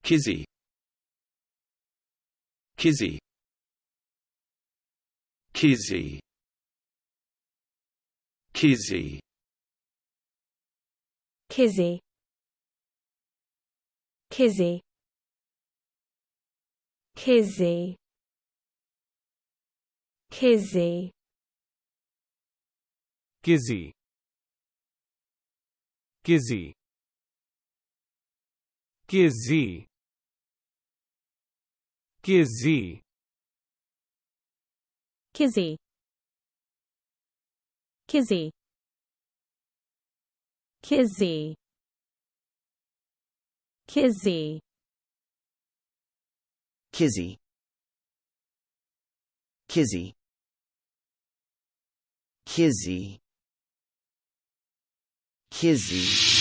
Kizzee, Kizzee, Kizzee, Kizzee, Kizzee, Kizzee, Kizzee, Kizzee, Kizzee, Kizzee, Kizzee, Kizzee, Kizzee, Kizzee, Kizzee, Kizzee, Kizzee, Kizzee, Kizzee, Kizzee.